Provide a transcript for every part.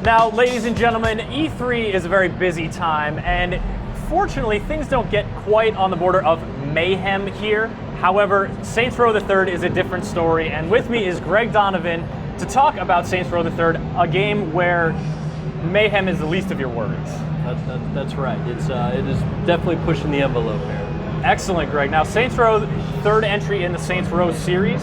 Now, ladies and gentlemen, E3 is a very busy time, and fortunately, things don't get quite on the border of mayhem here. However, Saints Row the Third is a different story, and with me is Greg Donovan to talk about Saints Row the Third, a game where mayhem is the least of your worries. That's right. It is definitely pushing the envelope here. Excellent, Greg. Now, Saints Row, third entry in the Saints Row series.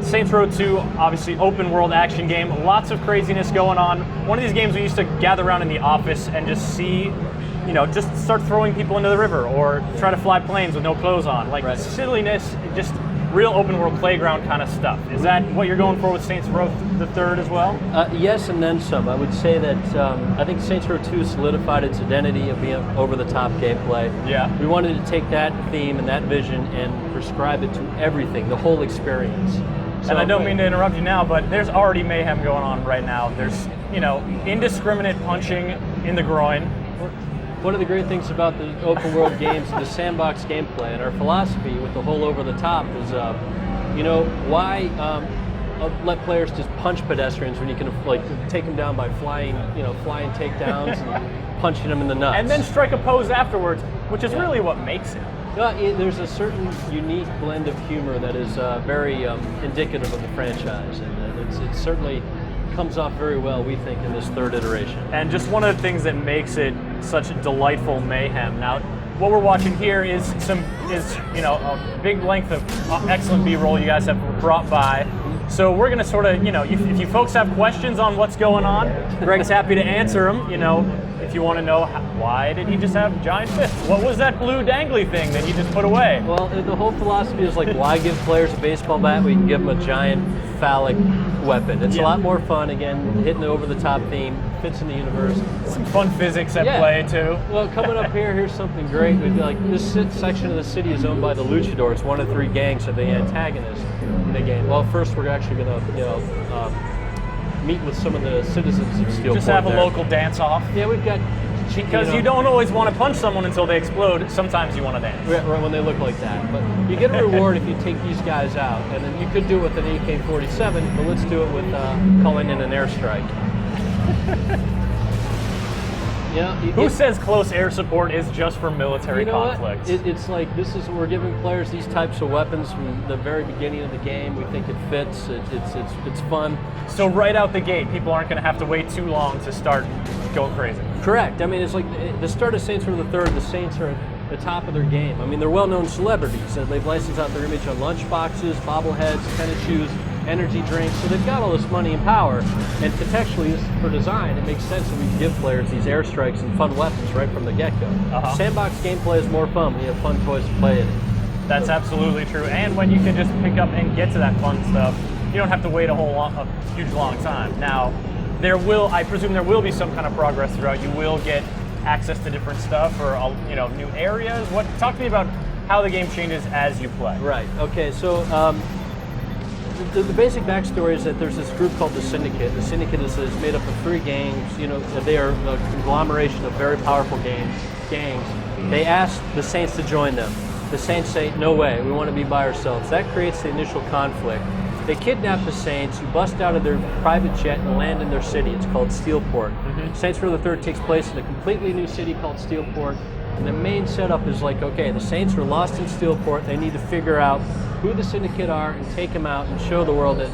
Saints Row 2, obviously open world action game, lots of craziness going on. One of these games we used to gather around in the office and just see, just start throwing people into the river or try to fly planes with no clothes on. Like silliness, just real open world playground kind of stuff. Is that what you're going for with Saints Row the Third as well? Yes, and then some. I would say that I think Saints Row 2 solidified its identity of being over-the-top gameplay. Yeah. We wanted to take that theme and that vision and prescribe it to everything, the whole experience. And I don't mean to interrupt you now, but there's already mayhem going on right now. There's, indiscriminate punching in the groin. One of the great things about the open world games, the sandbox gameplay, and our philosophy with the whole over the top is, why let players just punch pedestrians when you can take them down by flying takedowns and punching them in the nuts, and then strike a pose afterwards, which is really what makes it. There's a certain unique blend of humor that is very indicative of the franchise, and it certainly comes off very well, we think, in this third iteration. And just one of the things that makes it such delightful mayhem. Now, what we're watching here is a big length of excellent B-roll you guys have brought by. So we're going to sort of, if you folks have questions on what's going on, Greg's happy to answer them. If you want to know why did he just have giant fists? What was that blue dangly thing that he just put away? Well, the whole philosophy is why give players a baseball bat? We can give them a giant phallic weapon. It's a lot more fun, again, hitting the over-the-top theme, fits in the universe. Some fun physics at play, too. Well, coming up here's something great. This section of the city is owned by the Luchadors, one of three gangs of the antagonists in the game. Well, first we're actually going to, meet with some of the citizens of Steelport. Just have a local dance-off. Yeah, we've got... Because you don't always want to punch someone until they explode. Sometimes you want to dance. Right, when they look like that. But you get a reward if you take these guys out. And then you could do it with an AK-47, but let's do it with calling in an airstrike. Who says close air support is just for military conflict? It's like we're giving players these types of weapons from the very beginning of the game. We think it fits. It's fun. So right out the gate, people aren't going to have to wait too long to start going crazy. Correct. I mean, it's like the start of Saints Row the Third. The Saints are at the top of their game. I mean, they're well-known celebrities. They've licensed out their image on lunchboxes, bobbleheads, tennis shoes, energy drinks. So they've got all this money and power. And contextually, for design, it makes sense that we give players these airstrikes and fun weapons right from the get-go. Sandbox gameplay is more fun when you have fun toys to play in it. That's absolutely true. And when you can just pick up and get to that fun stuff, you don't have to wait a huge long time. Now, I presume there will be some kind of progress throughout. You will get access to different stuff or new areas. Talk to me about how the game changes as you play. Right. Okay. So the basic backstory is that there's this group called the Syndicate. The Syndicate is made up of three gangs. They are a conglomeration of very powerful gangs. They ask the Saints to join them. The Saints say, "No way. We want to be by ourselves." That creates the initial conflict. They kidnap the Saints, you bust out of their private jet and land in their city. It's called Steelport. Saints Row the Third takes place in a completely new city called Steelport. And the main setup is the Saints are lost in Steelport. They need to figure out who the Syndicate are and take them out and show the world that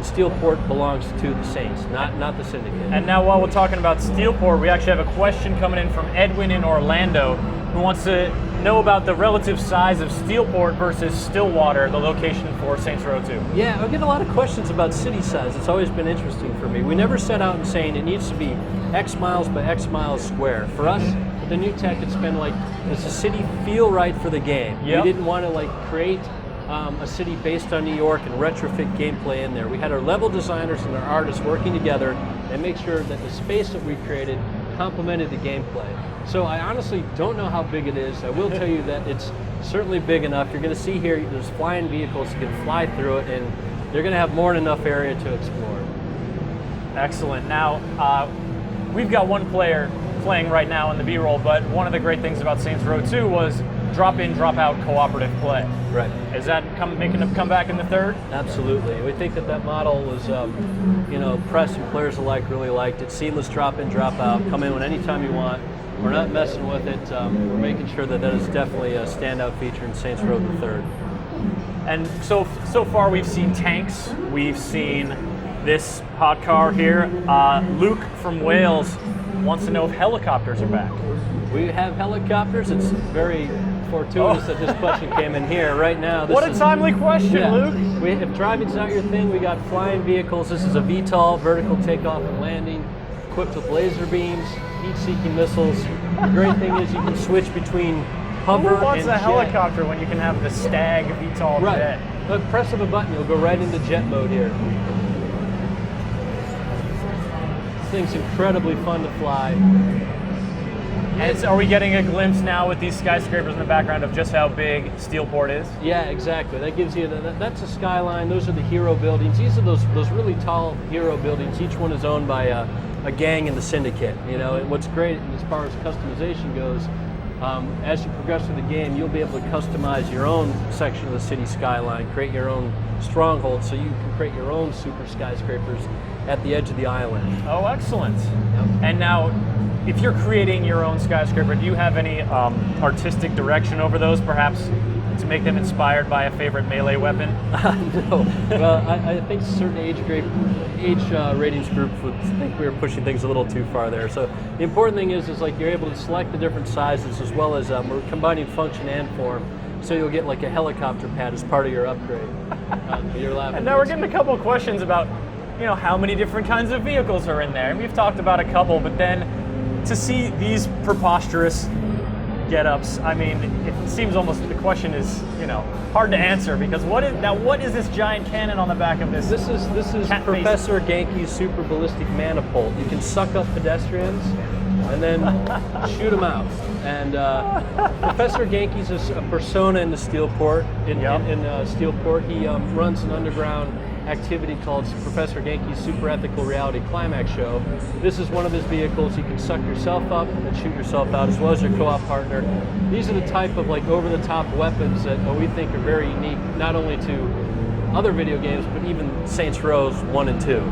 Steelport belongs to the Saints, not the Syndicate. And now while we're talking about Steelport, we actually have a question coming in from Edwin in Orlando who wants to know about the relative size of Steelport versus Stillwater, the location for Saints Row 2. Yeah, I get a lot of questions about city size. It's always been interesting for me. We never set out and saying it needs to be X miles by X miles square. For us, with the new tech, it's been does the city feel right for the game? Yep. We didn't want to create a city based on New York and retrofit gameplay in there. We had our level designers and our artists working together and make sure that the space that we created complemented the gameplay. So I honestly don't know how big it is. I will tell you that it's certainly big enough. You're going to see here, there's flying vehicles, you can fly through it, and you're going to have more than enough area to explore. Excellent. Now, we've got one player playing right now in the B-roll, but one of the great things about Saints Row 2 was drop-in, drop-out cooperative play. Right. Is that making a comeback in the third? Absolutely. We think that model was, press and players alike really liked it. Seamless drop-in, drop-out. Come in anytime you want. We're not messing with it. We're making sure that is definitely a standout feature in Saints Row the Third. And so far we've seen tanks, we've seen this hot car here. Luke from Wales wants to know if helicopters are back. We have helicopters. It's very fortuitous that this question came in here right now. What a timely question, Luke. If driving's not your thing, we got flying vehicles. This is a VTOL, vertical takeoff and landing, equipped with laser beams, heat-seeking missiles. The great thing is you can switch between hover Who wants and a jet. helicopter when you can have the Stag VTOL jet? But press of a button, you'll go right into jet mode here. This thing's incredibly fun to fly. And are we getting a glimpse now with these skyscrapers in the background of just how big Steelport is? Yeah, exactly. That gives you that's a skyline. Those are the hero buildings. These are those really tall hero buildings. Each one is owned by a gang in the syndicate. And what's great as far as customization goes, as you progress through the game, you'll be able to customize your own section of the city skyline, create your own stronghold, so you can create your own super skyscrapers at the edge of the island. Oh, excellent. Yep. And now, if you're creating your own skyscraper, do you have any artistic direction over those, perhaps to make them inspired by a favorite melee weapon? No. Well, I think certain age ratings groups would think we were pushing things a little too far there. So the important thing is like you're able to select the different sizes as well as we're combining function and form. So you'll get like a helicopter pad as part of your upgrade. You're laughing. And now we're getting a couple of questions about, how many different kinds of vehicles are in there. And we've talked about a couple, but then to see these preposterous get-ups, I mean, it seems almost the question is, hard to answer because what is this giant cannon on the back of this? This is Professor Genki's super ballistic manifold. You can suck up pedestrians and then shoot them out. And Professor Genki's a persona in the Steelport. In Steelport, he runs an underground activity called Professor Genki's Super Ethical Reality Climax Show. This is one of his vehicles. You can suck yourself up and shoot yourself out, as well as your co-op partner. These are the type of over-the-top weapons that we think are very unique, not only to other video games, but even Saints Row 1 and 2.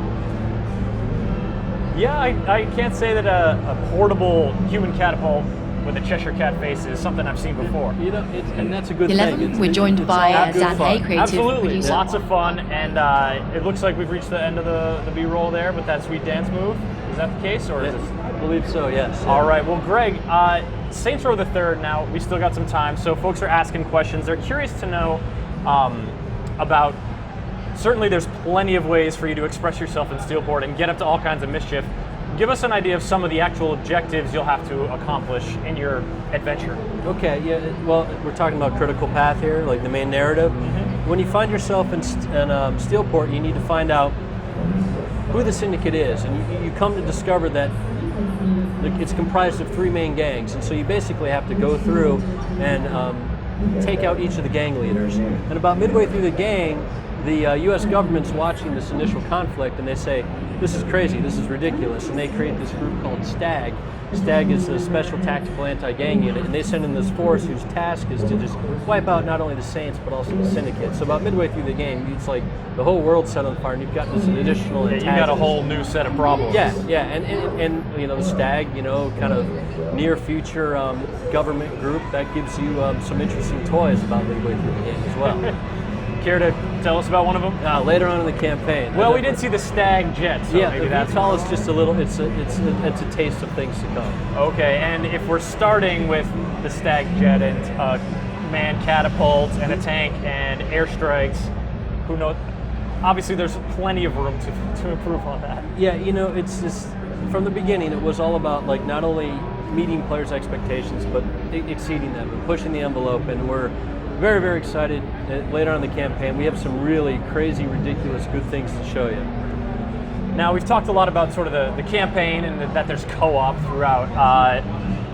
Yeah, I can't say that a portable human catapult with a Cheshire Cat face is something I've seen before. And that's a good 11, thing. we're joined by Dan Hay, creative Absolutely, producer. lots of fun, and it looks like we've reached the end of the B-roll there with that sweet dance move. Is that the case, or is it? I believe so, yes. All right, well, Greg, Saints Row the Third. Now we still got some time, so folks are asking questions. They're curious to know about. Certainly, there's plenty of ways for you to express yourself in Steelport and get up to all kinds of mischief. Give us an idea of some of the actual objectives you'll have to accomplish in your adventure. Okay, yeah, well, we're talking about critical path here, like the main narrative. Mm-hmm. When you find yourself in Steelport, you need to find out who the syndicate is, and you come to discover that it's comprised of 3 main gangs, and so you basically have to go through and take out each of the gang leaders. And about midway through the game, the U.S. government's watching this initial conflict, and they say, this is crazy, this is ridiculous, and they create this group called Stag. Stag is a special tactical anti-gang unit, and they send in this force whose task is to just wipe out not only the Saints, but also the Syndicate. So about midway through the game, it's like the whole world's set on fire, and you've got this additional antagonist. You got a whole new set of problems. Yeah, and the Stag, kind of near future government group, that gives you some interesting toys about midway through the game as well. Care to tell us about one of them? Later on in the campaign. Well, we did see the Stag Jet, so yeah, maybe the that's VTOL is just a little. It's a taste of things to come. Okay, and if we're starting with the Stag Jet and manned catapults and a tank and airstrikes, who knows? Obviously, there's plenty of room to improve on that. Yeah, it's just from the beginning. It was all about not only meeting players' expectations, but exceeding them and pushing the envelope. And we're very, very excited. Later on in the campaign, we have some really crazy, ridiculous, good things to show you. Now, we've talked a lot about sort of the campaign and that there's co-op throughout.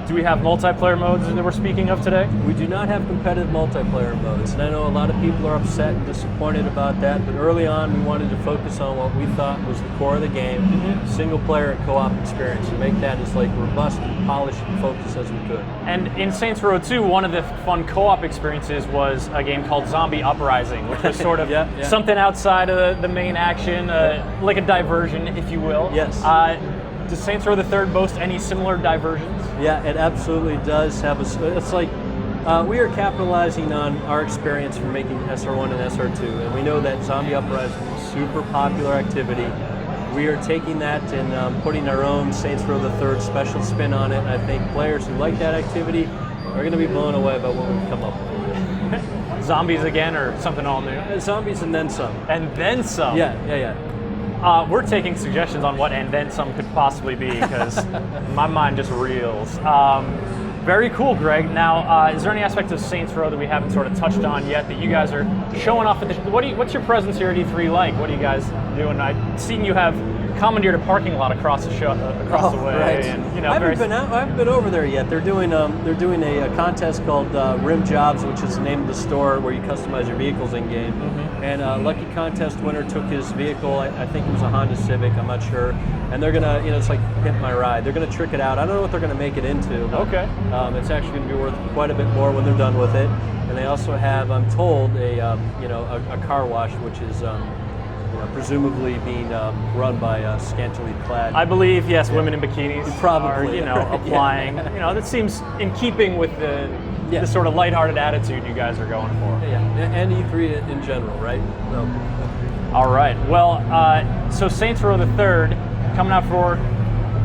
Do we have multiplayer modes that we're speaking of today? We do not have competitive multiplayer modes, and I know a lot of people are upset and disappointed about that, but early on we wanted to focus on what we thought was the core of the game, single player and co-op experience, and make that as like robust and polished and focused as we could. And in Saints Row 2, one of the fun co-op experiences was a game called Zombie Uprising, which was sort of something outside of the main action, like a diversion, if you will. Yes. Does Saints Row the Third boast any similar diversions? Yeah, it absolutely does have it's like we are capitalizing on our experience from making SR1 and SR2, and we know that Zombie Uprising is a super popular activity. We are taking that and putting our own Saints Row the Third special spin on it, and I think players who like that activity are going to be blown away by what we've come up with. Zombies again, or something all new? Zombies and then some. And then some? Yeah. We're taking suggestions on what and then some could possibly be, because my mind just reels. Very cool, Greg. Now, is there any aspect of Saints Row that we haven't sort of touched on yet that you guys are showing off at the what's your presence here at E3 like? What are you guys doing? I've seen you have commandeered a parking lot across the the way. Right. And, I haven't been over there yet. They're doing a contest called Rim Jobs, which is the name of the store where you customize your vehicles in game. And lucky contest winner took his vehicle. I think it was a Honda Civic. I'm not sure. And they're gonna, it's like Pimp My Ride. They're gonna trick it out. I don't know what they're gonna make it into. But, okay. It's actually gonna be worth quite a bit more when they're done with it. And they also have, I'm told, a car wash, which is presumably being run by scantily clad. I believe, yes, women in bikinis probably are, applying. That seems in keeping with the sort of lighthearted attitude you guys are going for. Yeah, and E3 in general, right? So. All right. Well, so Saints Row the Third coming out for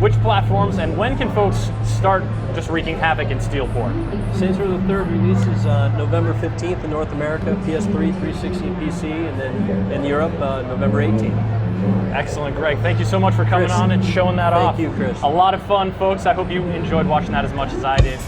which platforms, and when can folks start just wreaking havoc in Steelport? Saints Row the Third releases November 15th in North America, PS3, 360, and PC, and then in Europe, November 18th. Excellent, Greg. Thank you so much for coming on and showing that off. Thank you, Chris. A lot of fun, folks. I hope you enjoyed watching that as much as I did.